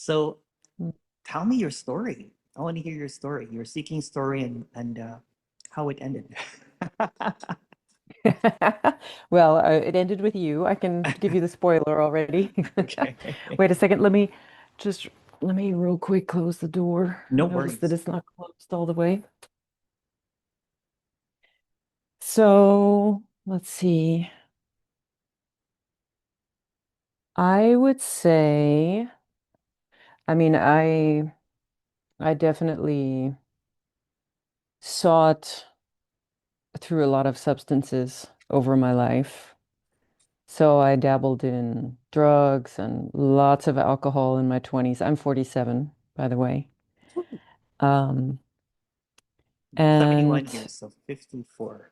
So tell me your story. I want to hear your story, your seeking story, and how it ended. Well, it ended with you. I can give you the spoiler already. Okay. Wait a second. Just let me real quick close the door. No Notice that worries. it's not closed all the way. So let's see. I would say, I mean, I definitely sought through a lot of substances over my life. So I dabbled in drugs and lots of alcohol in my 20s. I'm 47, by the way. Um, 71 and here, so 54.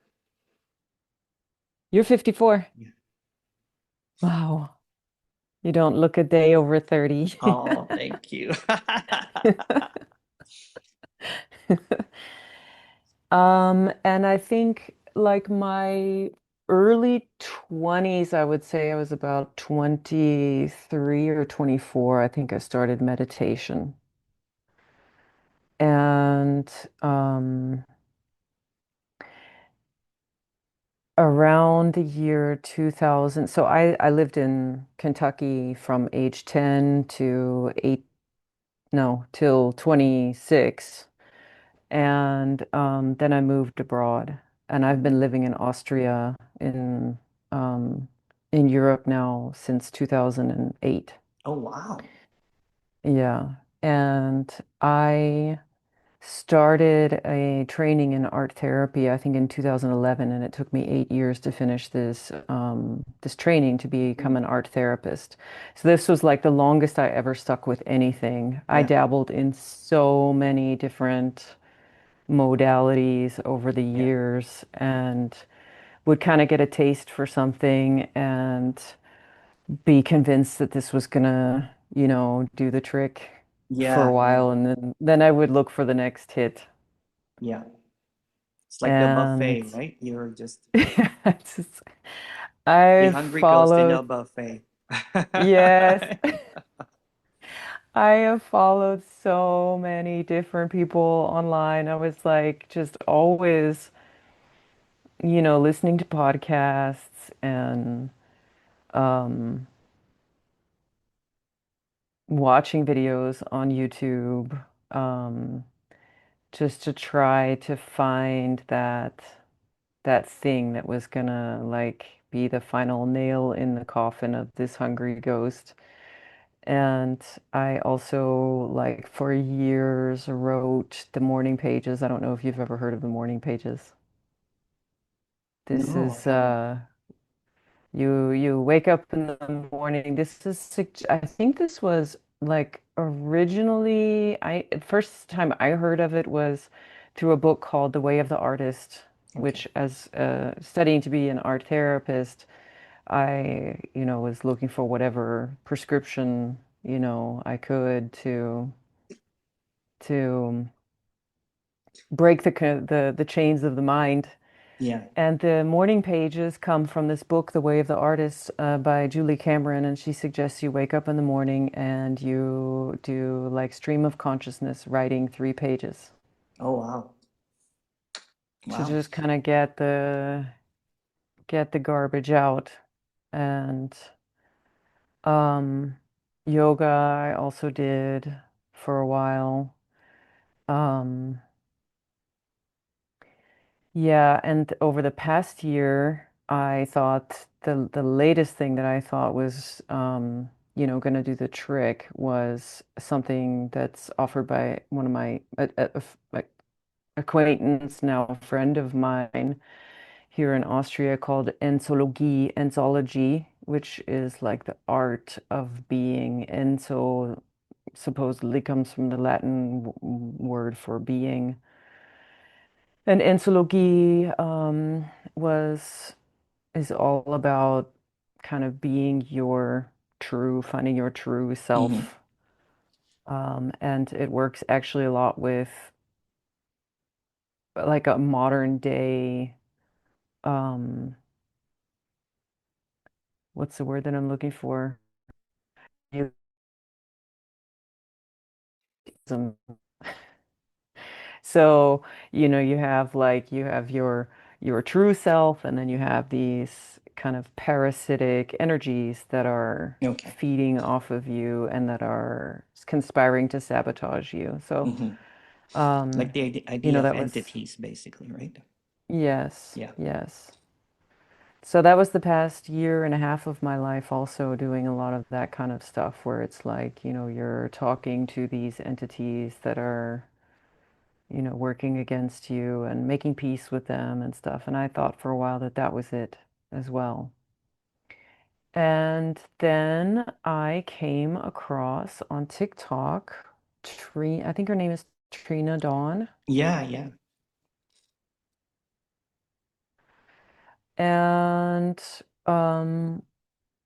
you're 54. Yeah. Wow. You don't look a day over 30. Oh, thank you. And I think like my early 20s, I would say I was about 23 or 24. I think I started meditation. And um, around the year 2000, so I lived in Kentucky from age 10 to 8, no, till 26. And then I moved abroad, and I've been living in Austria um, in Europe now since 2008. Oh, wow. Yeah, and I started a training in art therapy, I think in 2011, and it took me 8 years to finish this training to become Mm, an art therapist. So this was like the longest I ever stuck with anything. I yeah, dabbled in so many different modalities over the yeah, years and would kind of get a taste for something and be convinced that this was gonna, do the trick for a yeah, yeah, while, and then I would look for the next hit. yeah. It's like the And buffet, right? You're just it's just- the I hungry ghost in followed, a buffet. yes, I have followed so many different people online. I was like just always, listening to podcasts and um, watching videos on YouTube, um, just to try to find that thing that was gonna like be the final nail in the coffin of this hungry ghost. And I also like for years wrote the morning pages. I don't know if you've ever heard of the morning pages. This No, I is haven't. you wake up in the morning. I think this was like originally first time I heard of it was through a book called The Way of the Artist, Okay. which as studying to be an art therapist, I, was looking for whatever prescription, I could to break the chains of the mind. Yeah. And the morning pages come from this book, The Way of the Artist, by Julie Cameron, and she suggests you wake up in the morning and you do like stream of consciousness writing 3 pages Oh, wow. to Wow. just kind of get the garbage out. And um, yoga I also did for a while. Um, Yeah, and over the past year, I thought the latest thing that I thought was, going to do the trick was something that's offered by one of my acquaintance, now a friend of mine here in Austria, called Ensology, which is like the art of being. Enso supposedly comes from the Latin word for being. And Ensology was is all about kind of being finding your true Hmm. self. And it works actually a lot with like a modern day, um, what's the word that I'm looking for? So, you have like your true self, and then you have these kind of parasitic energies that are Okay. feeding off of you and that are conspiring to sabotage you. So, Hmm. Like um, the idea of that was, entities, basically, right? yes, Yeah. yes. So that was the past year and a half of my life also doing a lot of that kind of stuff where it's like, you're talking to these entities that are working against you and making peace with them and stuff. And I thought for a while that that was it as well. And then I came across on TikTok, I think her name is Trina Dawn. Yeah, yeah. And um,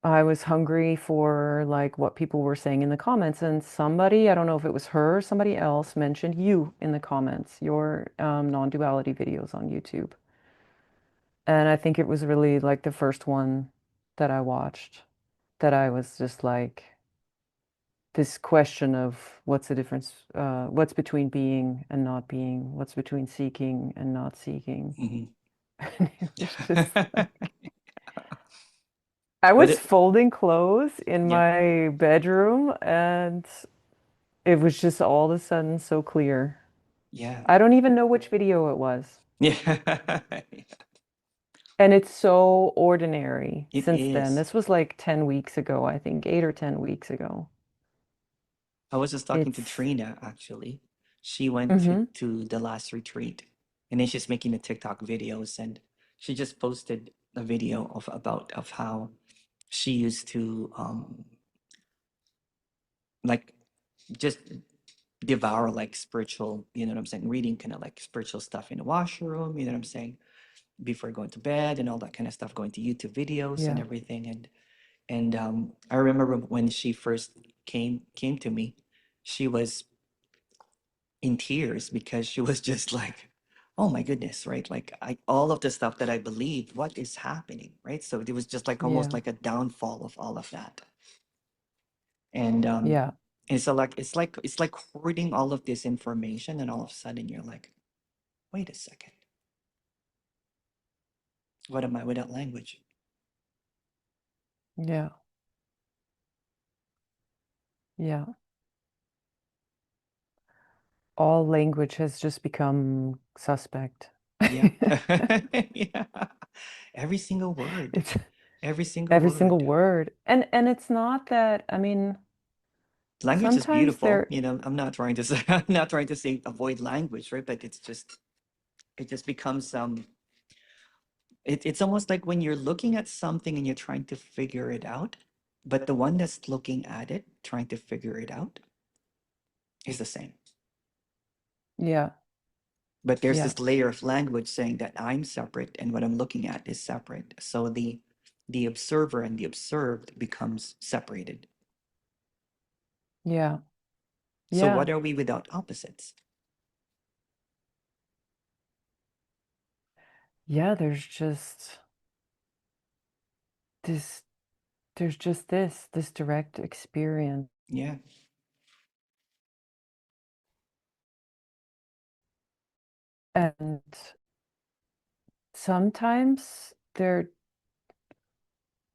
I was hungry for like what people were saying in the comments. And somebody, I don't know if it was her or somebody else, mentioned you in the comments, your non-duality videos on YouTube. And I think it was really like the first one that I watched that I was just like, this question of what's the difference, what's between being and not being, what's between seeking and not seeking. Hmm. And it was just like, I But was it, folding clothes in yeah, my bedroom and it was just all of a sudden so clear. yeah, I don't even know which video it was. yeah. And it's so ordinary It since then. is. This was like 10 weeks ago, I think, 8 or 10 weeks ago. I was just talking to It's, Trina actually. She went mm-hmm, to the last retreat, and then she's making the TikTok videos, and she just posted a video of how she used to like just devour like spiritual, you know what I'm saying, reading kind of like spiritual stuff in the washroom, you know what I'm saying, before going to bed and all that kind of stuff, going to YouTube videos and yeah, everything. And I remember when she first came to me, she was in tears because she was just like, oh my goodness, right? Like I all of the stuff that I believed, what is happening, right? So it was just like almost yeah, like a downfall of all of that. And yeah, and so like it's like hoarding all of this information, and all of a sudden you're like, wait a second, what am I without language? yeah, yeah. All language has just become suspect. Yeah. Yeah. Every single word. It's Every single every single word. word. And it's not that, I mean, Language is sometimes beautiful. there, You know, I'm not trying to say I'm not trying to say avoid language, right? But it just becomes it's almost like when you're looking at something and you're trying to figure it out, but the one that's looking at it, trying to figure it out, is the same. yeah, But there's yeah, this layer of language saying that I'm separate and what I'm looking at is separate. So the observer and the observed becomes separated. yeah, So yeah, what are we without opposites? yeah, this, there's just this direct experience. Yeah. And sometimes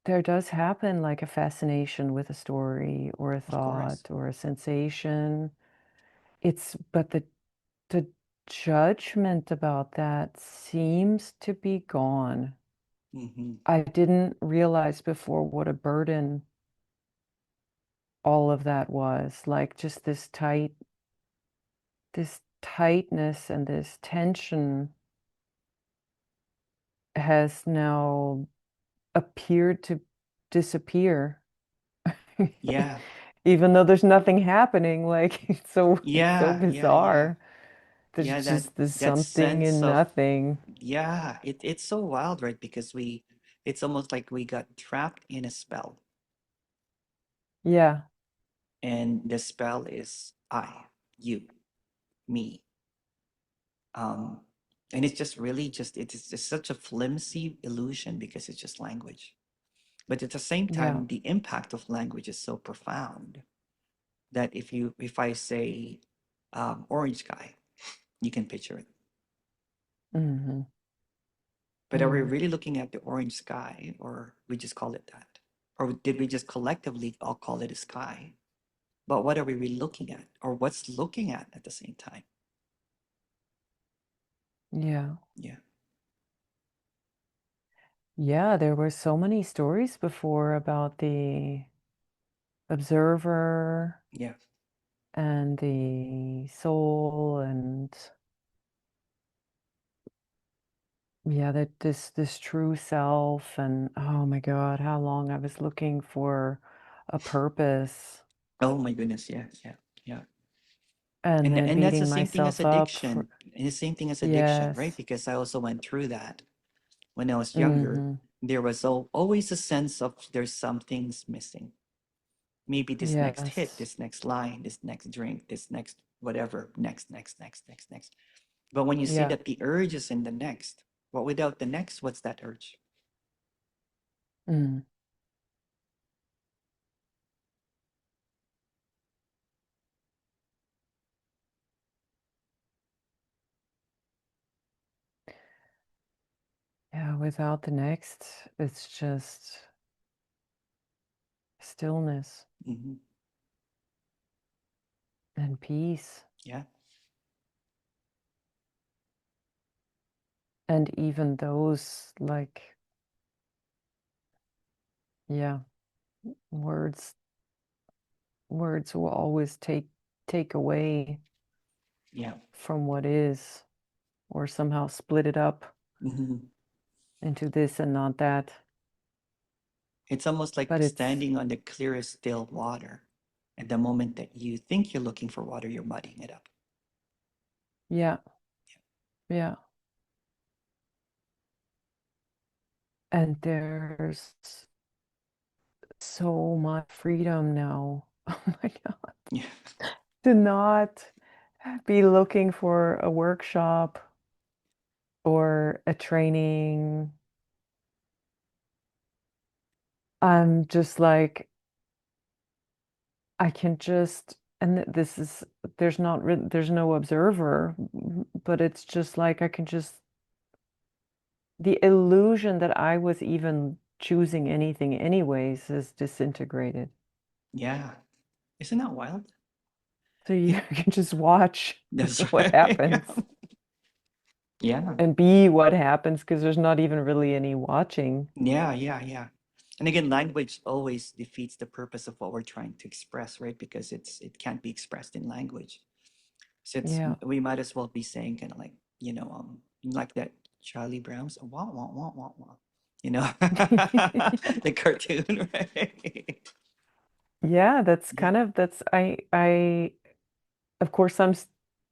there does happen like a fascination with a story or a Of course. thought or a sensation. But the judgment about that seems to be gone. Hmm. I didn't realize before what a burden all of that was. Like just this tightness and this tension has now appeared to disappear. Yeah. Even though there's nothing happening, like it's so Yeah. Yeah. Yeah. bizarre. There's Yeah. That just this that something sense in of nothing. yeah, it's so wild, right? Because it's almost like we got trapped in a spell, Yeah, and the spell is I, you, me. Um, and it's just really just it is just such a flimsy illusion because it's just language. But at the same yeah, time, the impact of language is so profound that if I say orange sky. You can picture it. Mm-hmm. But are we Mm. really looking at the orange sky, or we just call it that? Or did we just collectively all call it a sky? But what are we really looking at, or what's looking at the same time? Yeah. Yeah, Yeah, there were so many stories before about the observer yeah. and the soul and yeah, that this true self and oh my God, how long I was looking for a purpose Oh my goodness, yeah, yeah, yeah. and then And that's the beating same thing as myself up for addiction. And the same thing as addiction, right? yes. Because I also went through that when I was younger. Mm-hmm. There was always a sense of there's something's missing. Maybe this next hit, Yes. this next line, this next drink, this next whatever, next. But when you see Yeah. that the urge is in the next, but without the next, what's that urge? Mm. Yeah, without the next, it's just stillness Hmm. and peace. Yeah. And even those like yeah, words words will always take away Yeah. from what is or somehow split it up Hmm. into this and not that. It's almost like But it's standing on the clearest, still water. At the moment that you think you're looking for water, you're muddying it up. yeah, yeah. And there's so much freedom now. Oh my God. Yeah. To not be looking for a workshop or a training. I'm just like, I can just, and this is, there's no observer, but it's just like I can just, the illusion that I was even choosing anything anyways is disintegrated. Yeah. Isn't that wild? So you It, can just watch that's what right. Yeah. happens Yeah. and be what happens because there's not even really any watching. Yeah. Yeah. Yeah. And again, language always defeats the purpose of what we're trying to express, right? Because it can't be expressed in language. So Yeah. we might as well be saying kind of like, like that Charlie Brown's wah, wah. You know, the cartoon, right? Yeah, that's Yeah. kind of that's I of course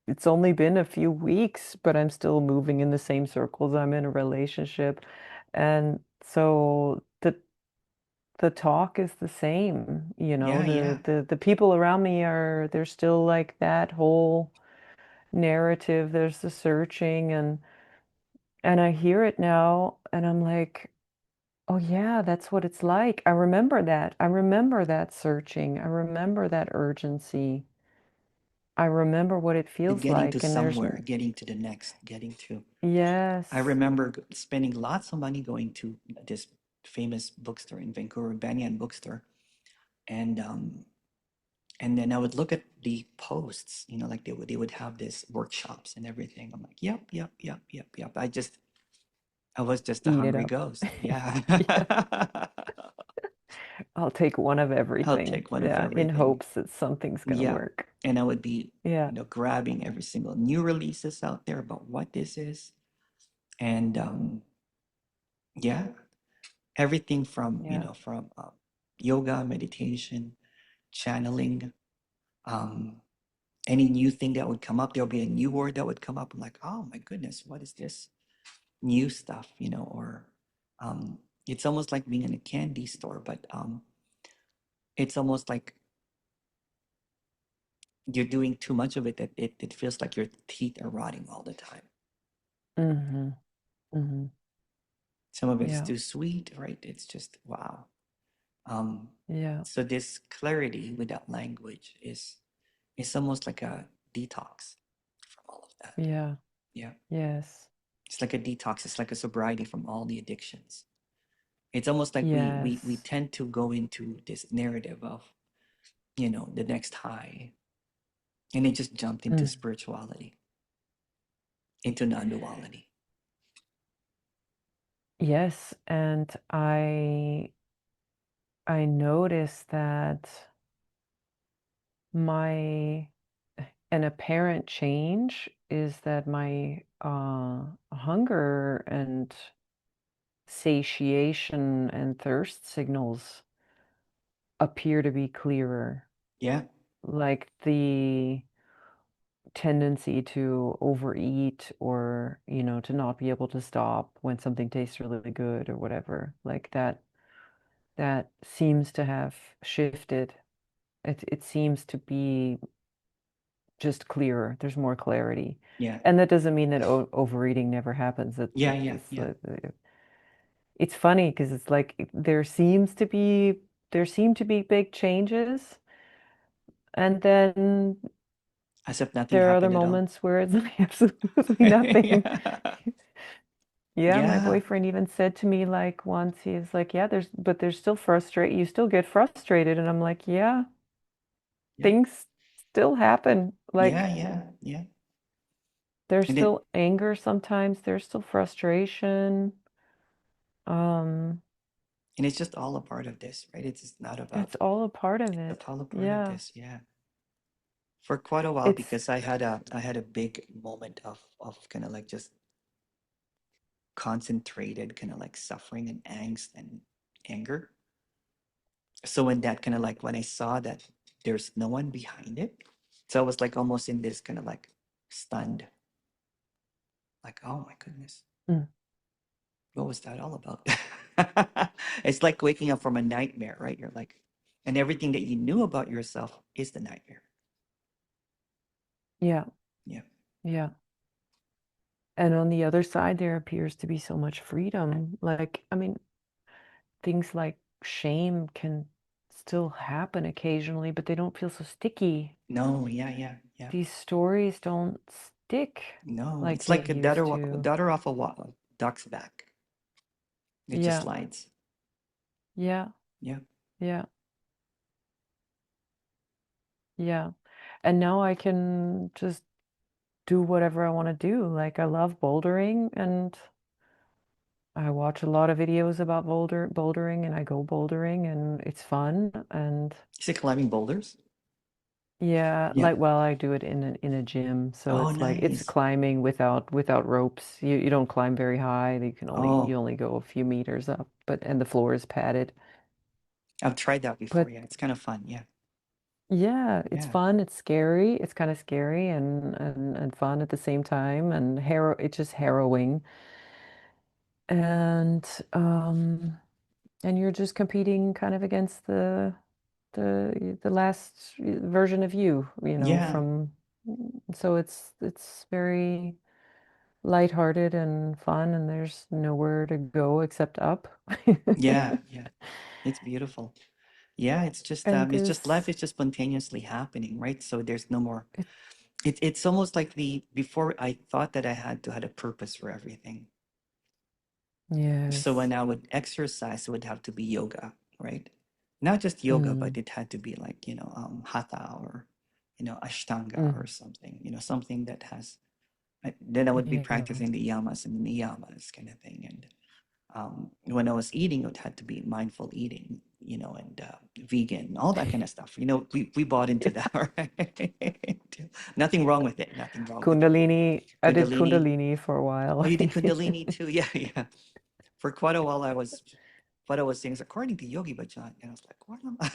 it's only been a few weeks, but I'm still moving in the same circles. I'm in a relationship. And so the talk is the same, you know, Yeah. Yeah. the people around me are they're still like that whole narrative. There's the searching and I hear it now and I'm like, oh yeah, that's what it's like. I remember that. I remember that searching. I remember that urgency. I remember what it And feels getting to like. And there's, somewhere, getting to the next, getting to. I yes, remember spending lots of money going to this famous bookstore in Vancouver, Banyan Bookstore, and and then I would look at the posts, like they would have these workshops and everything. I'm like, yep, yep, yep, yep, yep. I was just a eat it hungry up. ghost. Yeah. Yeah, I'll take one of I'll everything. take one of Yeah, in everything. hopes that something's gonna Yeah. work. And I would be, Yeah, grabbing every single new releases out there about what this is. And yeah, everything from, yeah. yoga, meditation, channeling, um, any new thing that would come up, there'll be a new word that would come up. I'm like, oh my goodness, what is this new stuff? Or um, it's almost like being in a candy store, but it's almost like you're doing too much of it that it feels like your teeth are rotting all the time. Mm-hmm. Mm-hmm. Some of it's Yeah, too sweet, right? It's just wow. Um, yeah. so this clarity without language is almost like a detox from all of that. Yeah. Yeah. Yes. It's like a detox. It's like a sobriety from all the addictions. It's almost like we Yes. tend to go into this narrative of, the next high. And it just jumped into Mm. spirituality, into non-duality. Yes, and I noticed that my an apparent change is that my hunger and satiation and thirst signals appear to be clearer. Yeah. Like the tendency to overeat or, to not be able to stop when something tastes really good or whatever. Like that seems to have shifted. It seems to be just clearer. There's more clarity. Yeah. And that doesn't mean that overeating never happens. Yeah. Yeah. Yeah. It's funny because it's like there seem to be big changes, and then As if nothing there are other happened at all. moments where it's like absolutely nothing. Yeah. Yeah, my Yeah. boyfriend even said to me like once, he's like, "Yeah, there's still you still get frustrated." And I'm like, "Yeah, Yeah. things still happen. Yeah. Like Yeah. Yeah. there's And it still anger sometimes, there's still frustration. Um, and it's just all a part of this, right? It's just not about it's all a part of it's it. all a part of Yeah. this. Yeah. For quite a while, It's because I had a big moment of kind of like just concentrated kind of like suffering and angst and anger. So when that kind of like when I saw that there's no one behind it, so I was like almost in this kind of like stunned, like, oh my goodness, mm, what was that all about? It's like waking up from a nightmare, right? You're like, and everything that you knew about yourself is the nightmare. yeah, Yeah. yeah. And on the other side, there appears to be so much freedom. Like, I mean, things like shame can still happen occasionally, but they don't feel so sticky. No, yeah, yeah, yeah. These stories don't stick No, like it's they like a used to. daughter off a duck's back. It just Yeah, slides. yeah, Yeah. yeah, yeah. And now I can just do whatever I want to do. Like I love bouldering and I watch a lot of videos about bouldering and I go bouldering and it's fun and Is it climbing boulders? yeah, Yeah. like well I do it in a gym, so Oh, it's like it's nice. climbing without ropes. You don't climb very high. You Oh, only go a few meters up, but and the floor is padded. I've tried that before. But Yeah, it's kind of fun. Yeah. yeah, it's Yeah. fun, it's scary. It's kind of scary and fun at the same time and it's just harrowing. And um and you're just competing kind of against the last version of you, Yeah. from so it's very lighthearted and fun and there's nowhere to go except up. Yeah. Yeah. It's beautiful. Yeah, And it's just life this is just spontaneously happening, right? So there's no more it, it's almost like the before I thought that I had to had a purpose for everything. So yes. when I would exercise, it would have to be yoga, right? Not just yoga, but Mm, it had to be like, hatha or, ashtanga mm, or something, something that has, then I would be yeah. practicing the yamas and niyamas kind of thing. And when I was eating, it had to be mindful eating, and vegan, all that kind of stuff. We bought into that, right? Nothing wrong with it. Nothing wrong with it. Kundalini, I did Kundalini. Kundalini for a Oh, while. you did Kundalini too? Yeah, yeah. For quite a while, what I was saying is according to Yogi Bhajan, and I was like, what am I?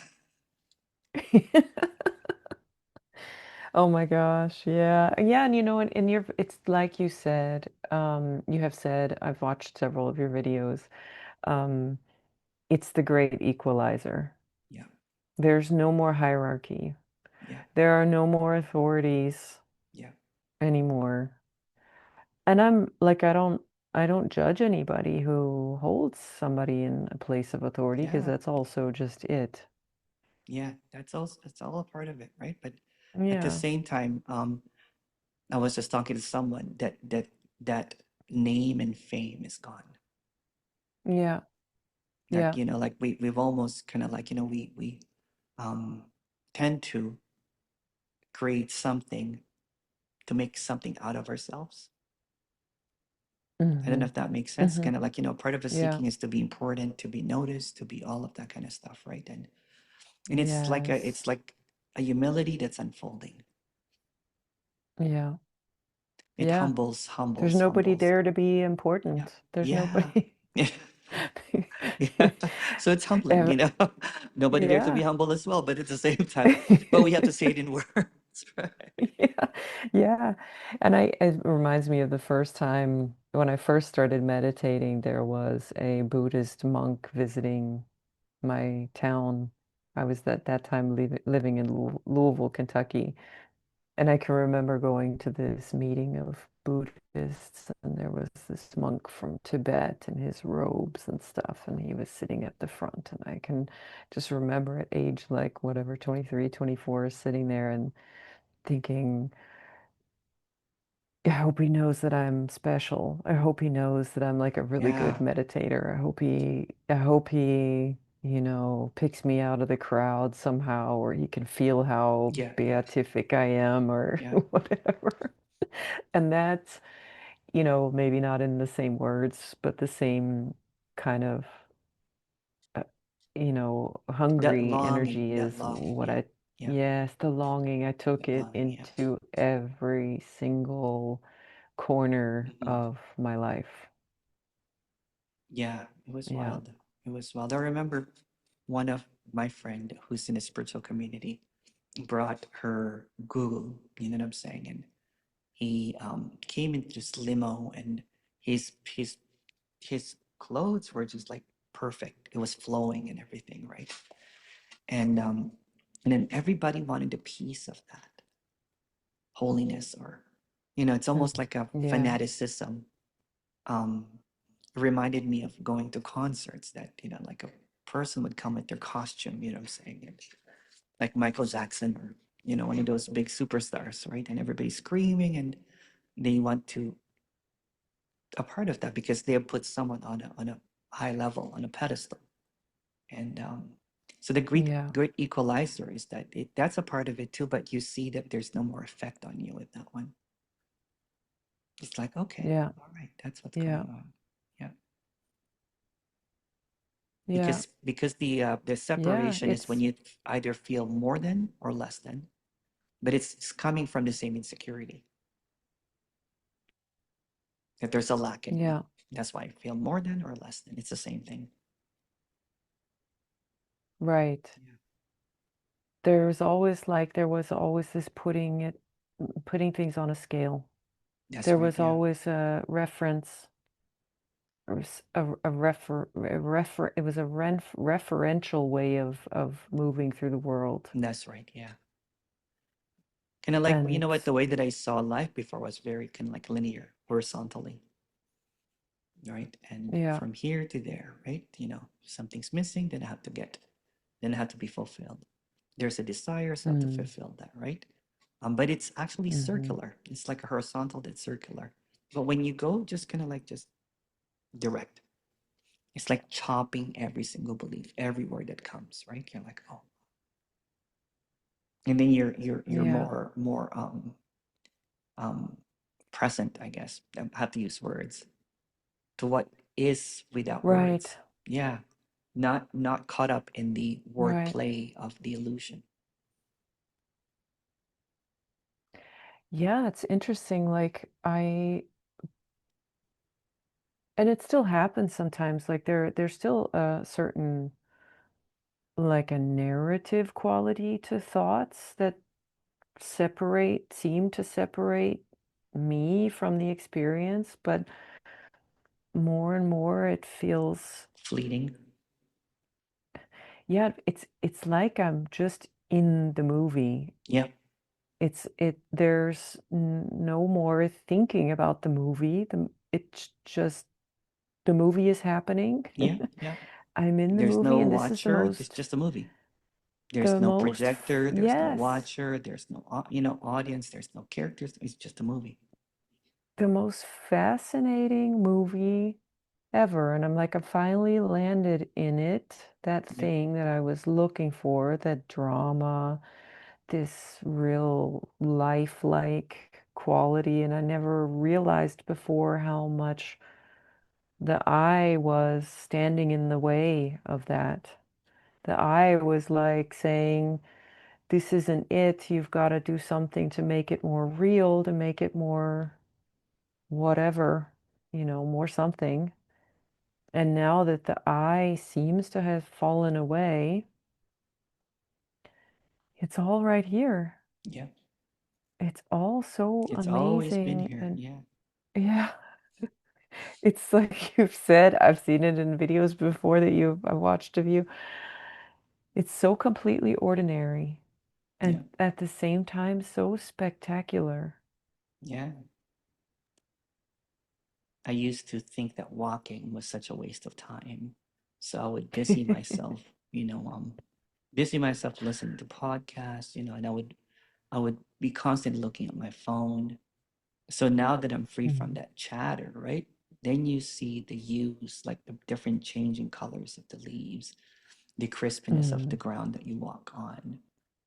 Oh my gosh, yeah. Yeah, and in your it's like you said, you have said, I've watched several of your videos. Um, it's the great equalizer. Yeah, There's no more hierarchy. yeah, There are no more authorities yeah, anymore. And I'm like, I don't judge anybody who holds somebody in a place of authority because yeah, that's also just it. yeah. That's all a part of it, right? But at the Yeah. same time, I was just talking to someone that name and fame is gone. Yeah. Like, Yeah. like we've almost kind of like, we um tend to create something to make something out of ourselves. I don't know Hmm. if that makes sense. Hmm. Kind of like, part of the Yeah. seeking is to be important, to be noticed, to be all of that kind of stuff, right? And Yes. it's like a humility that's unfolding. Yeah. It Yeah. There's humbles, nobody humbles. there to be Yeah. important. There's Yeah. nobody. Yeah. Yeah. So it's humbling, Uh, Nobody there to be Yeah. humble as well, but at the same time, but we have to say it in words, right? Yeah. Yeah. And it reminds me of the first time when I first started meditating, there was a Buddhist monk visiting my town. I was at that time living in Louisville, Kentucky. And I can remember going to this meeting of Buddhists, and there was this monk from Tibet in his robes and stuff, and he was sitting at the front. And I can just remember at age like whatever, 23, 24, sitting there and thinking, I hope he knows that I'm special. I hope he knows that I'm like a really good Yeah. meditator. I hope he picks me out of the crowd somehow, or he can feel how Yeah. Yeah. beatific I am or Yeah. whatever. And that's, maybe not in the same words, but the same kind of, uh, That hungry longing, energy that is longing. what Yeah. Yeah. yes, the longing. I took That it longing. Yeah. into every single corner Mhm. of my life. Yeah. It was Yeah. wild. It was wild. I remember one of my friend who's in a spiritual community brought her guru, you know what I'm saying? And he came in this limo, and his clothes were just like perfect. It was flowing and everything, right? And um, and then everybody wanted a piece of that holiness, or it's Mm. almost like a Yeah. fanaticism. Um, it reminded me of going to concerts that like a person would come with their costume, you know what I'm saying, and like Michael Jackson, or one of those big superstars, right? And everybody's screaming, and they want to a part of that because they have put someone on a high level, on a pedestal. And so the Yeah. great equalizer is that that's a part of it too, but you see that there's no more effect on you with that one. It's like, okay, Yeah. all right, that's what's Yeah. going on. Yeah, Yeah. because the Yeah. separation is when It's you either feel more than or less than, but it's coming from the same insecurity that there's a lack in me. yeah. That's why I feel more than or less than. It's the same thing. Right. Yeah, There was always this putting things on a scale. that's There right. was Yeah, always a reference, or it was a referential way of moving through the world. that's right. Yeah. Kind of like, And what, the way that I saw life before was very kind of like linear, horizontally, right? And yeah. from here to there, right? Something's missing, then I have to be fulfilled. There's a desire, so I have to Mm. fulfill that, right? But it's actually Hmm. circular. It's like a horizontal that's circular. But when you go just kind of like just direct, it's like chopping every single belief, every word that comes, right? You're like, oh, and then you're Yeah. more um present, I guess. I have to use words to what is without Right. words. Yeah. Not caught up in the Right. wordplay of the illusion. Yeah, it's interesting. And it still happens sometimes. Like there's still a certain, like a narrative quality to thoughts that seem to separate me from the experience, but more and more it feels, Fleeting. yeah, it's like I'm just in the movie. Yeah. There's no more thinking about the movie. It's just the movie is happening. Yeah. Yeah. I'm in the There's movie, no and this is the watcher. It's most, just a movie. There's no projector, there's no Yes, watcher, there's no audience, there's no characters. It's just a movie. the most fascinating movie ever. And I'm like, I finally landed in it, that Yeah, thing that I was looking for, that drama, this real lifelike quality. And I never realized before how much the I was standing in the way of that. The I was like saying, this isn't it. You've got to do something to make it more real, to make it more whatever, more something. And now that the I seems to have fallen away, it's all right here. yeah. It's all so It's always been amazing. here. And Yeah, yeah, it's like you've said, I've seen it in videos before that I watched of you. It's so completely ordinary yeah, and at the same time so spectacular. yeah. I used to think that walking was such a waste of time. So I would busy myself, busy myself listening to podcasts, and I would be constantly looking at my phone. So now that I'm free from Mhm. that chatter, right? Then you see the hues, like the different changing colors of the leaves, the crispness of the Mm, ground that you walk on,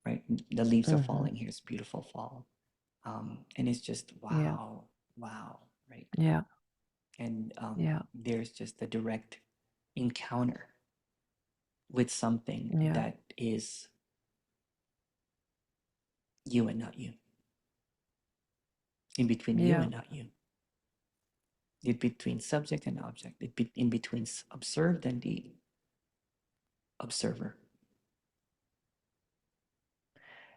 right? The leaves are mhm. falling here. It's beautiful fall. And it's just Yeah, wow, wow, right? yeah, And yeah, there's just a direct encounter with something yeah, that is you and not you, in between you yeah. and not you, in between subject and object, in between observed and the observer.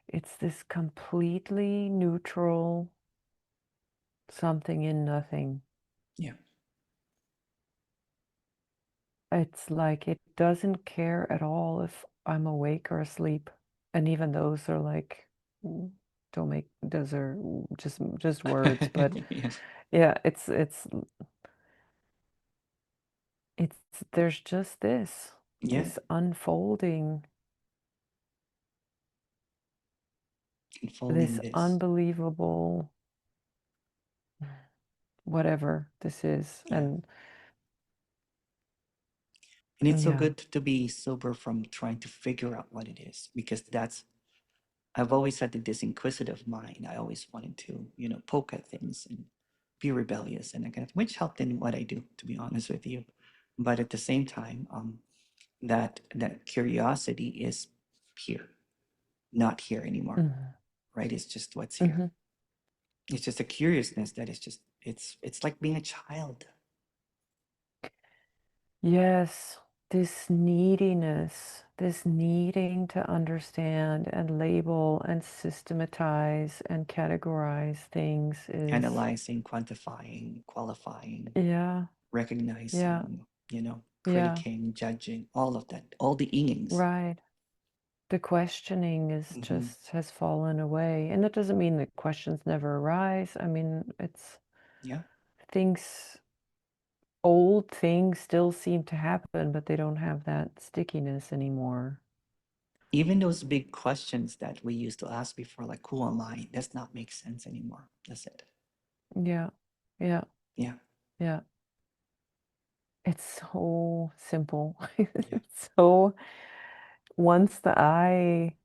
It's this completely neutral something in nothing. Yeah, It's like it doesn't care at all if I'm awake or asleep. And even those are like, mm, don't make, those are just words. But yeah, yeah, it's, there's just yeah. this unfolding, Unfolding this this. unbelievable, whatever this is. Yeah. And And it's so yeah. good to be sober from trying to figure out what it is, because I've always had this inquisitive mind. I always wanted to, poke at things and be rebellious and that kind of, which helped in what I do, to be honest with you. But at the same time, that curiosity is here, not here anymore, Mhm. right? It's just what's here. Mhm. It's just a curiousness that is just it's like being a child. Yes, this neediness, this needing to understand and label and systematize and categorize things is, Analyzing, quantifying, qualifying, yeah, yeah, recognizing, yeah, critiquing, judging, all of that, all the ingings. right. The questioning is Hmm. just has fallen away. And that doesn't mean that questions never arise. I mean, it's Yeah. things, old things still seem to happen, but they don't have that stickiness anymore. Even those big questions that we used to ask before, like, who am I? Does not make sense anymore. That's it. Yeah, yeah, Yeah. yeah. It's so simple. Yeah. It's so, once the I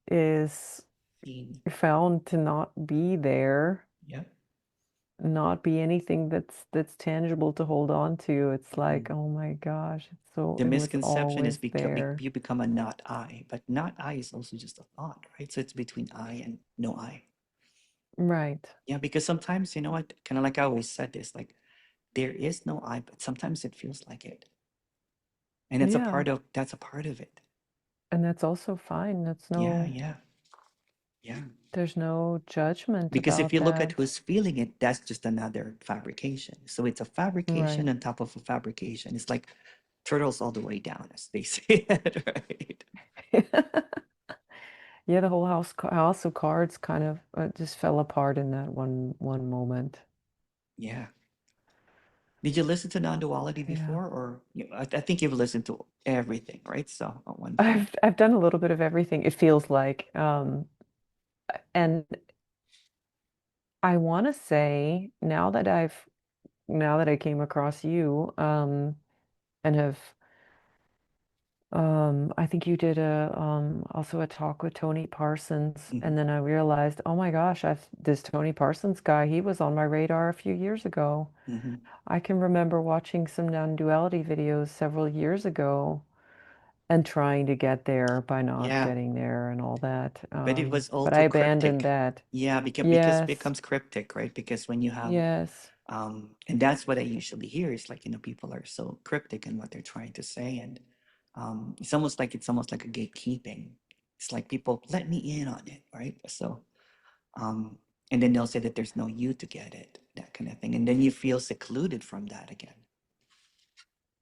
is Seen. found to not be there, Yeah. not be anything that's tangible to hold on to, it's like, Mhm. oh my gosh, The it was misconception is always there. you become a not I, but not I is also just a thought, right? So it's between I and no I. Right. Yeah, because sometimes, you know what, kind of like I always said this, like there is no I, but sometimes it feels like it. And Yeah. that's a part of it. And that's also fine. Yeah, yeah, yeah. There's no judgment Because if about you look at that. who's feeling it, that's just another fabrication. So it's a fabrication Right. on top of a fabrication. It's like turtles all the way down, as they say it, right? Yeah, the whole house of cards kind of just fell apart in that one moment. Yeah. Did you listen to non-duality Yeah. before, or I think you've listened to everything, right? So at one point. I've done a little bit of everything, it feels like. And I want to say now that I came across you, and have I think you did a also a talk with Tony Parsons, Hmm. and then I realized, oh my gosh, this Tony Parsons guy, he was on my radar a few years ago. Hmm. I can remember watching some non-duality videos several years ago and trying to get there by not Yeah, getting there and all that. but it was all But I too abandoned cryptic. that. Yeah, because it Yes, becomes cryptic, right? Because when you have yes. and that's what I usually hear is like, people are so cryptic in what they're trying to say. And it's almost like a gatekeeping. It's like people let me in on it, right? So um and then they'll say that there's no you to get it, that kind of thing. And then you feel secluded from that again.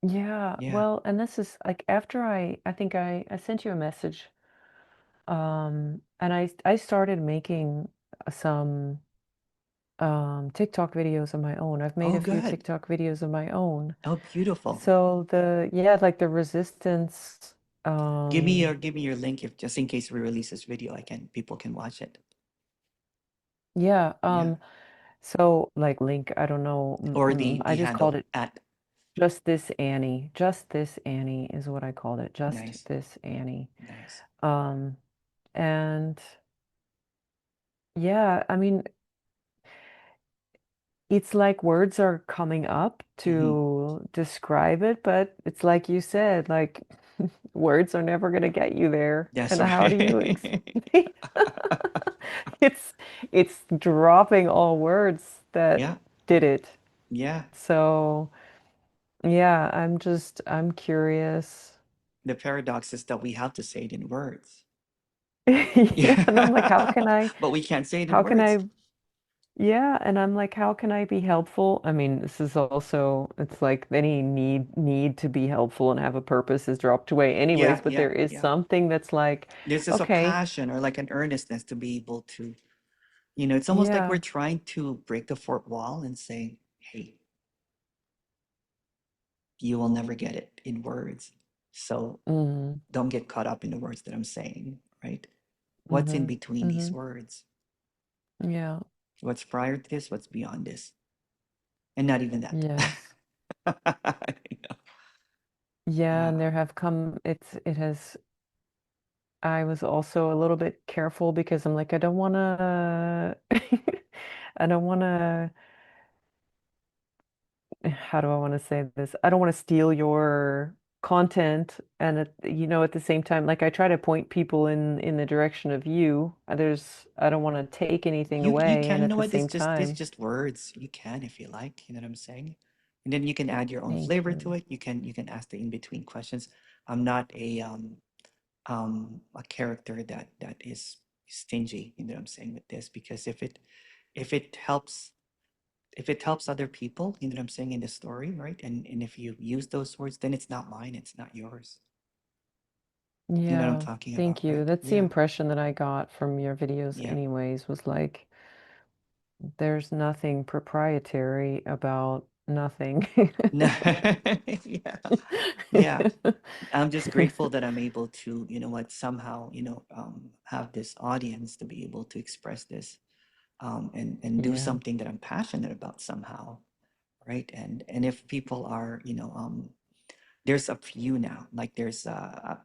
Yeah, Yeah. well, and this is like after I think I sent you a message. And I started making some TikTok videos of my own. I've made Oh, a few good. TikTok videos of my own. Oh, beautiful. So yeah, like the resistance, um, Give me your link, if just in case we release this video, I can people can watch it. yeah, Yeah. so like link, I don't know, Or I the just called handle it at. Just This Annie. Just This Annie is what I called it. Just Nice. This Annie. Nice. Um, and yeah, I mean, it's like words are coming up Hmm. to describe it, but it's like you said, like words are never going to get you there. That's And how do you right. explain? It's it's dropping all words that Yeah. did it. Yeah. So, yeah, I'm curious. The paradox is that we have to say it in words. Yeah, and I'm like, Yeah. But we can't say it in how can words. I Yeah, and I'm like, how can I be helpful? I mean, this is also, it's like any need to be helpful and have a purpose is dropped away anyways, Yeah, but yeah, there is yeah. something that's like, There's just a okay, passion or like an earnestness to be able to, it's almost like we're yeah, trying to break the fourth wall and say, hey, you will never get it in words. So mm, don't get caught up in the words that I'm saying, right? What's in mm-hmm, between these mm-hmm, words? yeah, What's prior to this? What's beyond this? And not even that. yes. You know? Yeah, and Yeah. there have come, it has, I was also a little bit careful because I'm like, I don't want to, I don't want to how do I want to say this? I don't want to steal your content and at the same time like I try to point people in the direction of you. I don't want to take anything You away can, and you at know the what, same it's time, just words. You can if you like, you know what I'm saying? And then you can add your own thank flavor to you. it. You can ask the in-between questions. I'm not a character that is stingy, you know what I'm saying, with this, because if it helps if it helps other people, you know what I'm saying, in the story, right? And if you use those words, then it's not mine, it's not yours. You know what I'm Yeah, talking about, thank you. right? That's the Yeah. impression that I got from your videos Yeah. anyways, was like there's nothing proprietary about nothing. No. Yeah. Yeah. I'm just grateful that I'm able to, somehow, have this audience to be able to express this, and do Yeah. something that I'm passionate about somehow, right? And if people are, there's a few now, like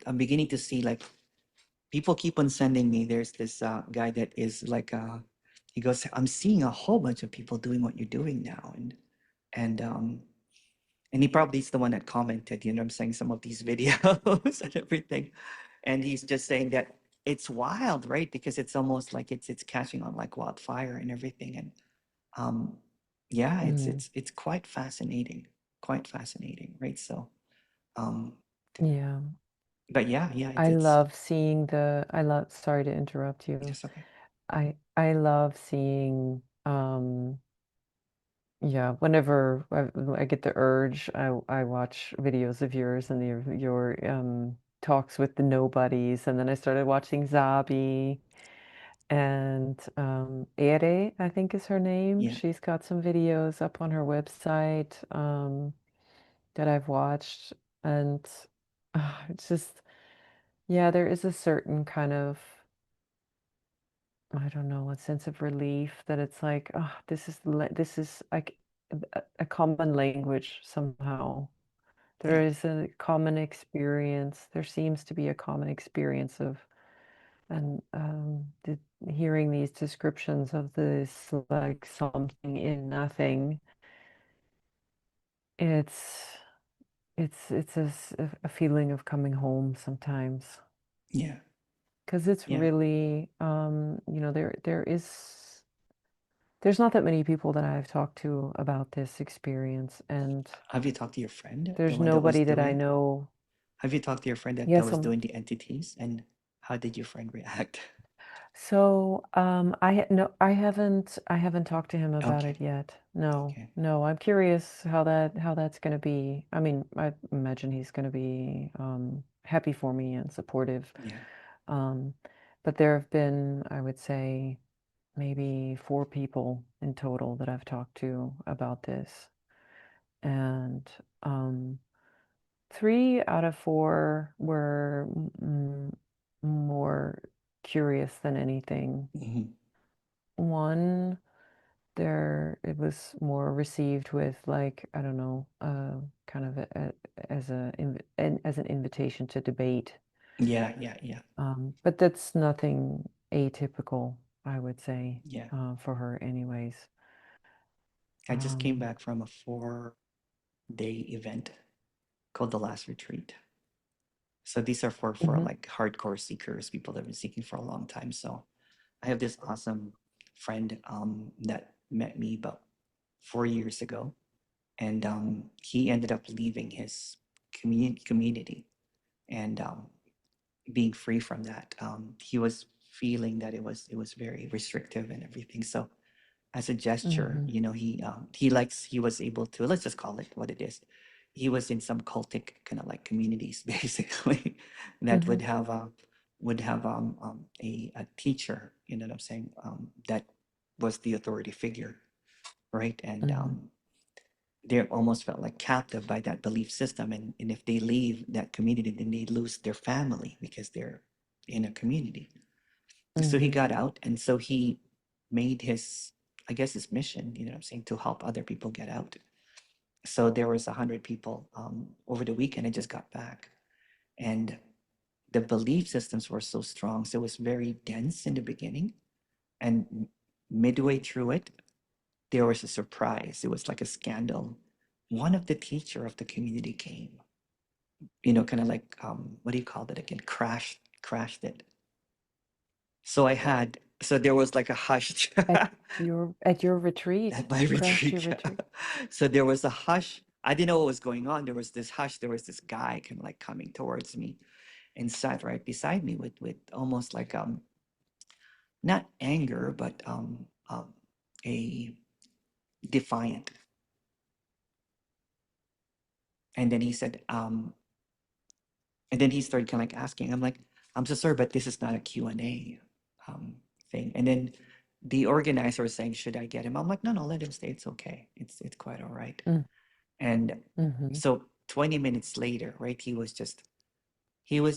I'm beginning to see, like, people keep on sending me. There's this guy that is like, he goes, I'm seeing a whole bunch of people doing what you're doing now, and um, and he probably is the one that commented, you know what I'm saying, some of these videos and everything. And he's just saying that it's wild, right? Because it's almost like it's catching on like wildfire and everything. And um yeah, Mm, it's quite fascinating, right? So um yeah. but yeah, yeah, I it's love seeing I love, sorry to interrupt you. just okay. I love seeing yeah, whenever I get the urge, I watch videos of yours and your talks with the nobodies, and then I started watching Zabi, And Ere, I think is her name. Yeah. She's got some videos up on her website that I've watched, and it's just, yeah, there is a certain kind of, I don't know, a sense of relief that it's like, oh, this is like a common language somehow. There Yeah. is a common experience. There seems to be a common experience of, and hearing these descriptions of this like something in nothing, it's it's a feeling of coming home sometimes. Yeah. Because it's Yeah. really, there's not that many people that I've talked to about this experience, and Have you talked to your friend, the there's one that was nobody that I doing? know. Have you talked to your friend that Yes, was doing the entities, and how did your friend react? so no, I haven't talked to him about Okay. it yet. No, Okay. no, I'm curious how that's going to be. I mean, I imagine he's going to be happy for me and supportive. Yeah. Um, but there have been, I would say, maybe four people in total that I've talked to about this. And um, three out of four were more curious than anything. Hmm. One, there it was more received with like, I don't know, kind of as an invitation to debate. Yeah. Yeah. Yeah. But that's nothing atypical, I would say, Yeah. for her anyways. I just came Um, back from a 4-day event called the Last Retreat. So these are for mhm, like hardcore seekers, people that have been seeking for a long time. So I have this awesome friend that met me about 4 years ago, and he ended up leaving his community and being free from that. He was feeling that it was very restrictive and everything. So as a gesture, mhm, he was able to, let's just call it what it is. He was in some cultic kind of like communities basically that mhm, would have a teacher, you know what I'm saying, that was the authority figure, right? And mhm, they almost felt like captive by that belief system, and if they leave that community, then they lose their family because they're in a community. So he mhm, got out, and so he made his, I guess, his mission, you know what I'm saying, to help other people get out. So there was 100 people over the weekend. I just got back, and the belief systems were so strong, so it was very dense in the beginning, and midway through it, there was a surprise. It was like a scandal. One of the teacher of the community came, kind of like, what do you call that again, crashed it. So there was like a hush. At at your retreat, At my crashed your retreat. Yeah. retreat. So there was a hush. I didn't know what was going on. There was this hush. There was this guy kind of like coming towards me and sat right beside me with almost like not anger, but a defiant. And then he said, and then he started kind of like asking. I'm like, I'm so sorry, but this is not a Q&A thing. And then the organizer was saying, should I get him? I'm like, no, no, let him stay. It's okay. It's quite all right. Mm, And mhm, so 20 minutes later, right, he was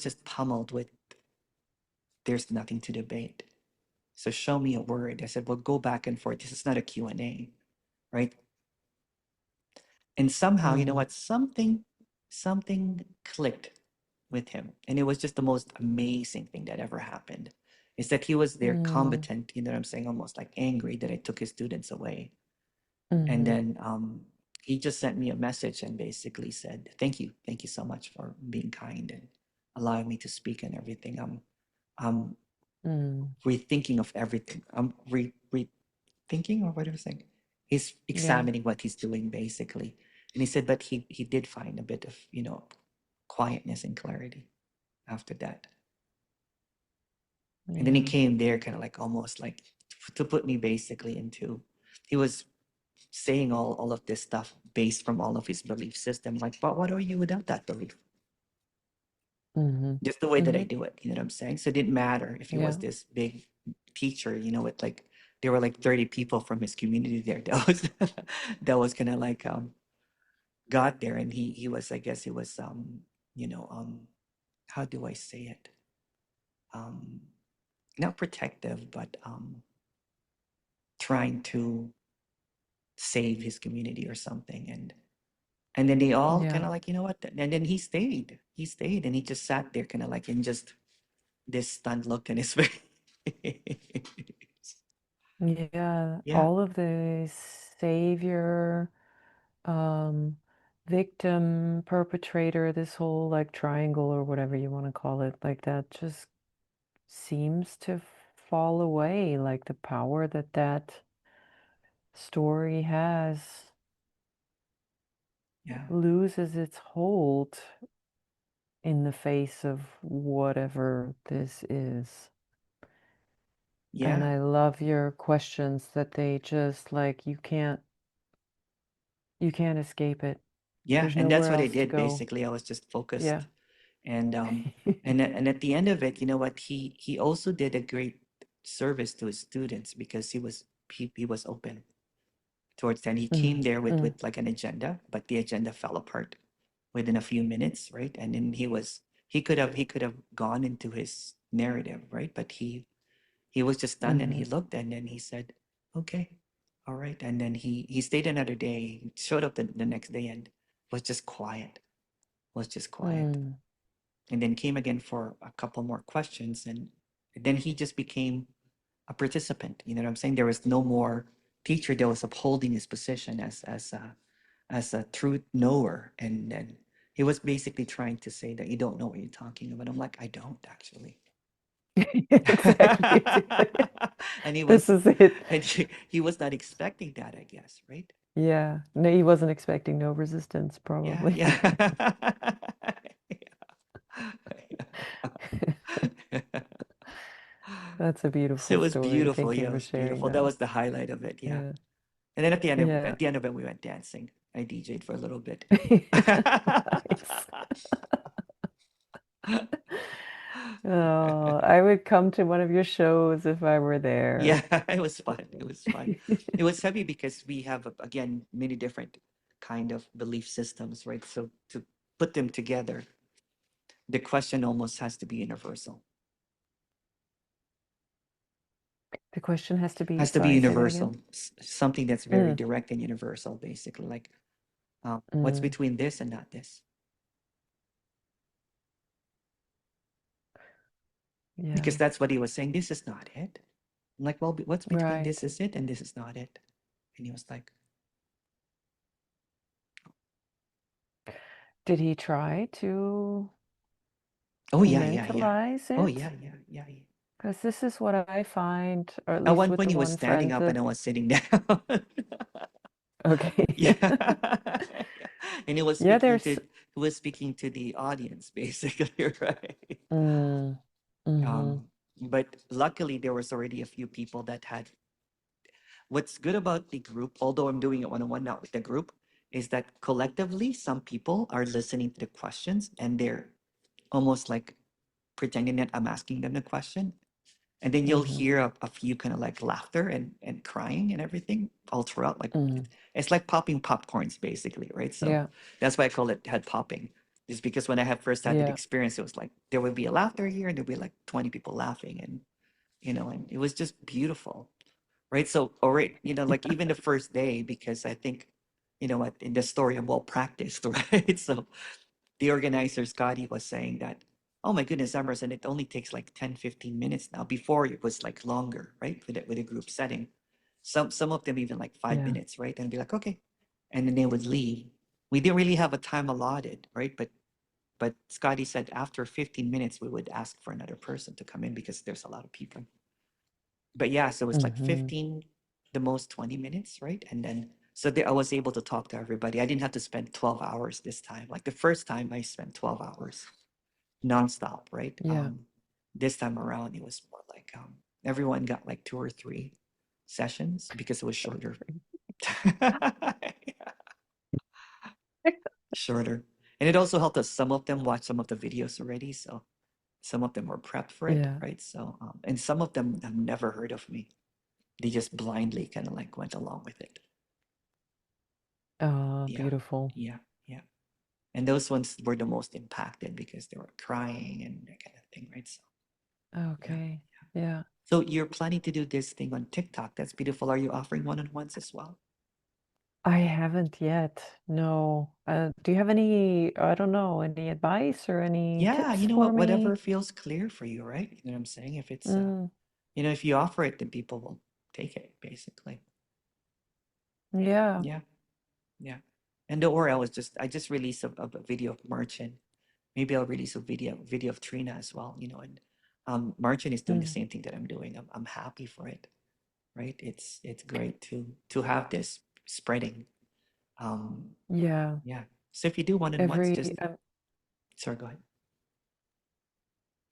just pummeled with, there's nothing to debate. So show me a word. I said, well, go back and forth. This is not a Q&A, right? And somehow, you know mm, what? Something clicked with him. And it was just the most amazing thing that ever happened. Is that he was there mm, combatant, you know what I'm saying, almost like angry that I took his students away. And mhm, then he just sent me a message and basically said, thank you so much for being kind and allowing me to speak and everything. I'm mm. rethinking of everything. I'm rethinking, or what am I saying? He's Yeah, examining what he's doing basically. And he said, but he did find a bit of, quietness and clarity after that. And then he yeah, came there kind of like almost like to put me basically into, he was saying all of this stuff based from all of his belief system. Like, but what are you without that belief? Mm-hmm. just the way that I Mm-hmm. do it. You know what I'm saying? So it didn't matter if he was Yeah. this big teacher, you know, with like there were like 30 people from his community there. That was that was kind of like got there, and he was, I guess he was you know, how do I say it? Um Not protective, but trying to save his community or something. And then they all kind Yeah. of like, you know what? And then he stayed. He stayed and he just sat there kind of like in just this stunned look in his face. Yeah. Yeah, All of the savior, um, victim, perpetrator, this whole like triangle or whatever you want to call it, like that just seems to fall away. Like the power that that story has yeah, loses its hold in the face of whatever this is. And yeah, I love your questions that they just like you can't escape it. yeah. There's And that's nowhere what I else to did go. basically. I was just focused. Yeah. And and at the end of it, you know what? He also did a great service to his students because he was open towards that. He Mm, came there mm, with like an agenda, but the agenda fell apart within a few minutes, right? And then he could have gone into his narrative, right? But he was just done and he mhm, looked and then he said, okay, all right. And then he stayed another day, he showed up the next day and was just quiet, was just quiet. mm. And then came again for a couple more questions. And then he just became a participant. You know what I'm saying? There was no more teacher that was upholding his position as a truth knower. And then he was basically trying to say that you don't know what you're talking about. I'm like, I don't actually. Exactly. And he This was is it. and he was not expecting that, I guess, right? Yeah. No, he wasn't expecting no resistance, Yeah, probably. yeah. That's a So beautiful it was story. beautiful. Thank you Yeah, it for was sharing beautiful. That that. was the highlight of it. Yeah. Yeah. And then Yeah. at the end of it, we went dancing. I DJ'd for a little bit. Nice. Oh, I would come to one of your shows if I were Yeah, there. it was fun. It was fun. It was heavy because we have again many different kind of belief systems, right? So to put them together, the question almost has to be universal. The question has to be, Has to be sorry, say that again. universal. Something that's very Mm, direct and universal, basically. Like, what's mm, between this and not this? Because yeah, that's what he was saying. This is not it. I'm like, well, what's between this right. is it and this is not it? And he was like, Did he try to oh yeah, yeah, yeah. mentalize Oh it? yeah, yeah, yeah, yeah. Because this is what I find, or at At least one with point, the he was one standing friend up and that, I was sitting down. okay. Yeah. Yeah. And Yeah, there's, he was speaking to the audience, basically, right? mm, mm-hmm, Um, but luckily, there was already a few people that had. What's good about the group, although I'm doing it one-on-one now with the group, is that collectively, some people are listening to the questions and they're almost like pretending that I'm asking them the question. And then you'll mm-hmm, hear a few kind of like laughter and crying and everything all throughout. Like mm, it's like popping popcorns, basically, right? So yeah, that's why I call it head popping. Is because when I had first had that yeah, experience, it was like there would be a laughter here and there'd be like 20 people laughing, and and it was just beautiful, right? So, all right, like even the first day, because I think, what in the story I'm well practiced, right? So the organizer, Scotty, was saying that, oh my goodness, Emerson, it only takes like 10, 15 minutes now. Before it was like longer, right? With a group setting. Some of them even like five yeah, minutes, right? And be like, okay. And then they would leave. We didn't really have a time allotted, right? But Scotty said after 15 minutes we would ask for another person to come in because there's a lot of people. But yeah, so it was like mm-hmm, 15, the most 20 minutes, right? And then so there, I was able to talk to everybody. I didn't have to spend 12 hours this time. Like the first time I spent 12 hours nonstop, right? yeah. This time around it was more like everyone got like two or three sessions because it was shorter. Shorter. And it also helped us. Some of them watched some of the videos already, so some of them were prepped for it, Yeah. right? So, and some of them have never heard of me. They just blindly kind of like went along with it. Oh, Yeah, beautiful. yeah, yeah. And those ones were the most impacted because they were crying and that kind of thing, right? So, yeah. Okay. Yeah. So you're planning to do this thing on TikTok. That's beautiful. Are you offering one-on-ones as well? I haven't yet. No. Do you have any, I don't know, any advice or any Yeah, tips you know for what? Whatever me? feels clear for you, right? You know what I'm saying? If it's, Mm, if you offer it, then people will take it, basically. yeah. Yeah, yeah. And don't worry, I just released a video of Merchant. Maybe I'll release a video of Trina as well. And Merchant is doing the Mm, same thing that I'm doing. I'm happy for it, right? It's great to have this spreading. Um, yeah. yeah. So if you do one-on-ones, Every just sorry, go ahead.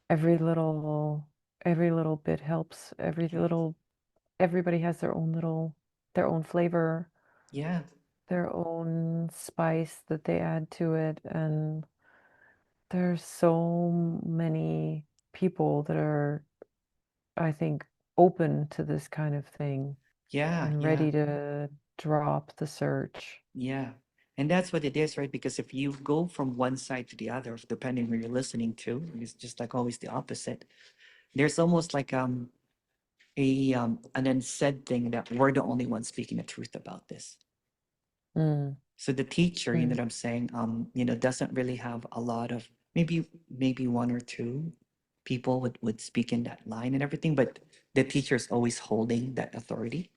every little every little bit helps. Yeah. Everybody has their own flavor, Yeah. their own spice that they add to it, and there's so many people that are, I think, open to this kind of thing Yeah. and Yeah. ready to drop the search. Yeah. And that's what it is, right? Because if you go from one side to the other, depending who you're listening to, it's just like always the opposite. There's almost like a an unsaid thing that we're the only ones speaking the truth about this. Mm, So the teacher, you know mm, what I'm saying, doesn't really have a lot of maybe one or two people would speak in that line and everything, but the teacher is always holding that authority,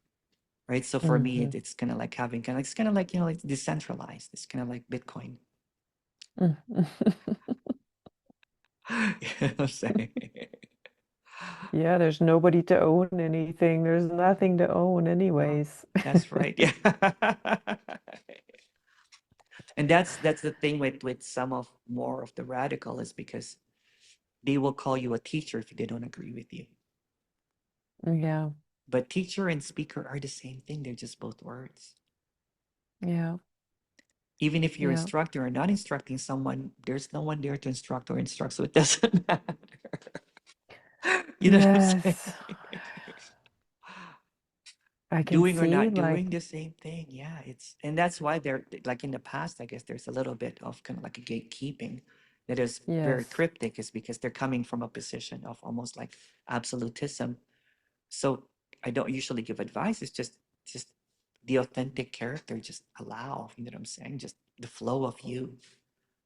right? So for me, mhm, it's kind of like having kind of it's kind of like like decentralized. It's kind of like Bitcoin. mm. You know what I'm saying? Yeah, there's nobody to own anything. There's nothing to own Oh, anyways. that's right. Yeah. And that's the thing with some of more of the radical is because they will call you a teacher if they don't agree with you. Yeah, But teacher and speaker are the same thing. They're just both words. yeah, Even if you're yeah. instructing or not instructing someone, there's no one there to instruct or instruct, so it doesn't matter. You know what I'm saying? Yes. I can Doing or see not like doing the same thing. Yeah, and that's why they're like in the past, I guess there's a little bit of kind of like a gatekeeping that is very yes. cryptic, is because they're coming from a position of almost like absolutism. So I don't usually give advice. It's just the authentic character. Just allow, you know what I'm saying? Just the flow of you,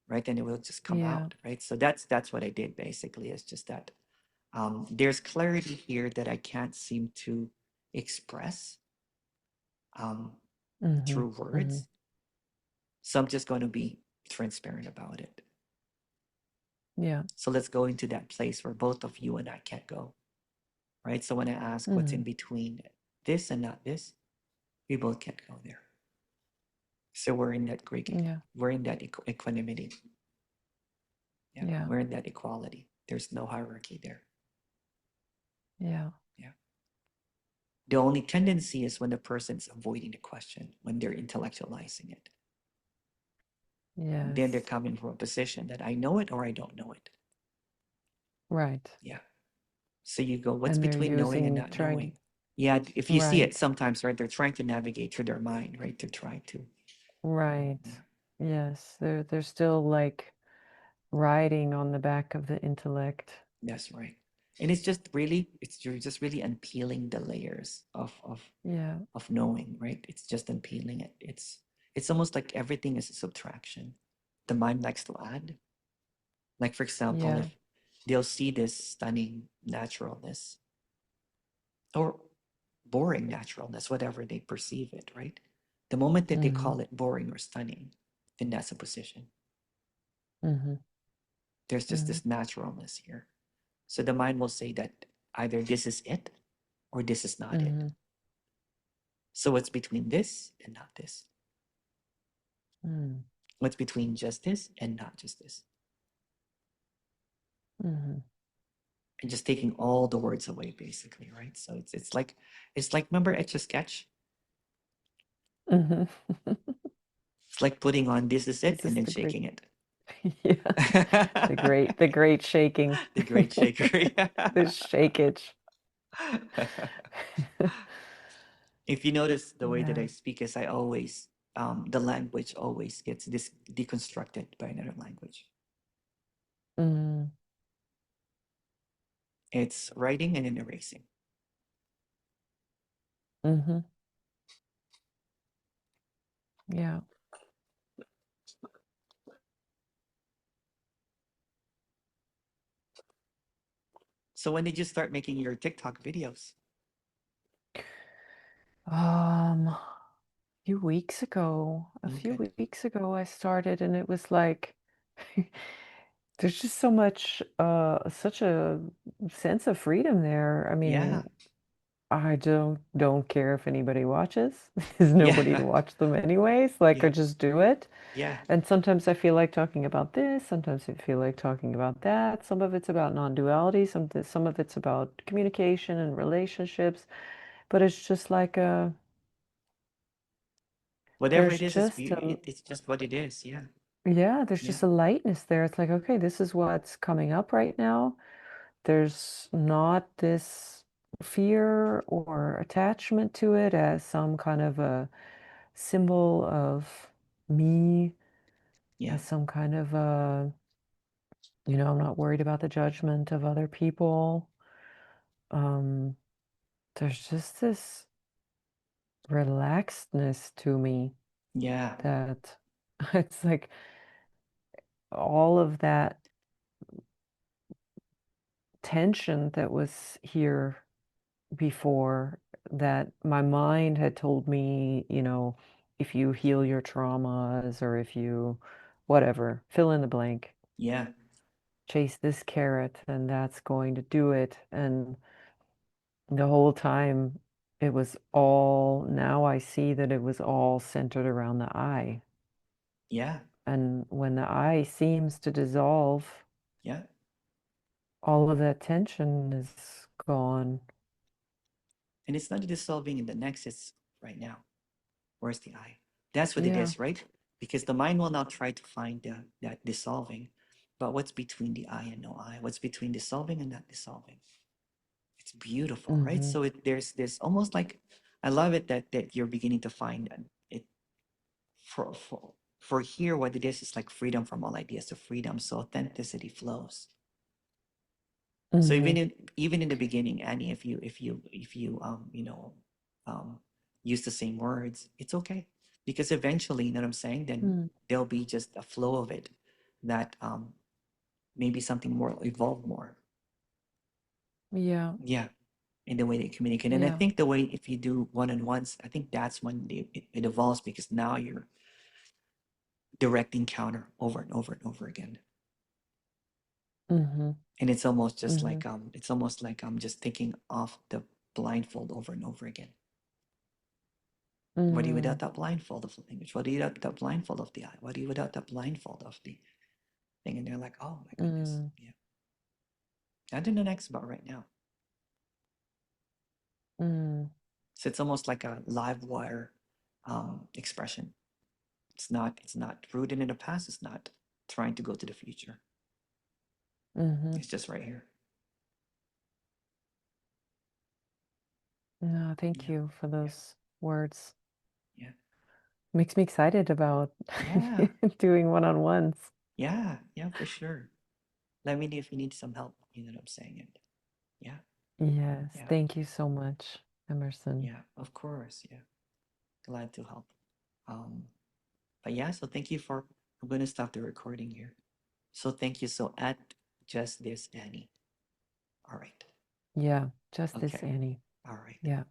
right? And it will just come Yeah. out, right? So that's what I did basically. It's just that there's clarity here that I can't seem to express um, Mm-hmm. through Mm-hmm. words. So I'm just going to be transparent about it. Yeah. So let's go into that place where both of you and I can't go, right? So when I ask what's Mm-hmm. in between this and not this, we both can't go there. So we're in that Greek, Yeah. we're in that equanimity. Yeah, Yeah. we're in that equality. There's no hierarchy there. Yeah. Yeah. The only tendency is when the person's avoiding the question, when they're intellectualizing it. Then they're Yes. coming from a position that I know it or I don't know it. Right. Yeah. So you go, what's And they're between knowing and using not trying knowing? to, Yeah, if you see it right. sometimes, right, they're trying to navigate through their mind, right, to try to. Right. Yeah, Yes. They're still like riding on the back of the intellect. that's right. And it's just really, you're just really unpeeling the layers Yeah. of knowing, right? It's just unpeeling it. It's almost like everything is a subtraction. The mind likes to add. Like for example, Yeah. if they'll see this stunning naturalness or boring naturalness, whatever they perceive it, right? The moment that they Mm-hmm. call it boring or stunning, then that's a position. Mm-hmm. There's just Mm-hmm. this naturalness here. So the mind will say that either this is it or this is not it. Mm-hmm. So what's between this and not this? Mm-hmm. What's between just this and not just this? Mm-hmm. And just taking all the words away, basically, right? So it's like remember Etch a Sketch? Mm-hmm. It's like putting on this is it This and is then the great. shaking it. Yeah. The great shaking. The great shaker. The shakeage. If you notice the way that Yeah. I speak is I always the language always gets deconstructed by another language. Mm, It's writing and then erasing. hmm. Yeah. So when did you start making your TikTok videos? A few weeks ago, a few Okay. weeks ago, I started, and it was like there's just so much, such a sense of freedom there. I Yeah. mean, I don't care if anybody watches. There's nobody to Yeah. watch them anyways. Like I Yeah. just do it. Yeah. And sometimes I feel like talking about this, sometimes I feel like talking about that. Some of it's about non-duality, some of it's about communication and relationships. But it's just like Whatever there's it is, it's just beauty. a It's just what it is. Yeah. yeah, there's Yeah. just a lightness there. It's like, okay, this is what's coming up right now. There's not this fear or attachment to it as some kind of a symbol of me, Yeah. as some kind of a, I'm not worried about the judgment of other people. Um, there's just this relaxedness to me Yeah. that it's like all of that tension that was here before, that my mind had told me, if you heal your traumas or if you, whatever, fill in the blank, Yeah. chase this carrot, and that's going to do it. And the whole time it was all, now I see that it was all centered around the I. Yeah. And when the I seems to dissolve, Yeah. all of that tension is gone. And it's not dissolving in the next, it's right now. Where's the I? That's what it Yeah. is, right? Because the mind will now try to find that dissolving. But what's between the I and no I? What's between dissolving and not dissolving? It's beautiful, right? Hmm. So there's this almost like I love it that you're beginning to find it for here what it is like freedom from all ideas to freedom. So authenticity flows. So Hmm. even in the beginning, Annie, if you um use the same words, it's okay. Because eventually, you know what I'm saying, then Mm. there'll be just a flow of it that maybe something more evolve more. Yeah. Yeah. In the way they communicate. And I Yeah. think the way if you do one-on-ones, I think that's when it evolves because now you're direct encounter over and over and over again. Hmm. And Hmm. it's almost like I'm just taking off the blindfold over and over again. What do you without Mm. that blindfold of the language? What do you without that blindfold of the eye? What do you without that blindfold of the thing? And they're like, oh my goodness. Mm. Yeah. I don't know next about right now. Mm. So it's almost like a live wire expression. It's not rooted in the past. It's not trying to go to the future. Hmm. It's just right here. No, thank Yeah. you for Yeah. those words. Yeah. Makes me excited about Yeah. doing one-on-ones. Yeah. Yeah, for sure. Let me know if you need some help. You know what I'm saying? And yeah. Yes, Yeah. thank you so much, Emerson. Yeah. Of course. Yeah. Glad to help. Um, but yeah, so thank you for I'm gonna stop the recording here. So thank you. So at just this Annie. All right. Yeah, just this Okay. Annie. All right. Yeah.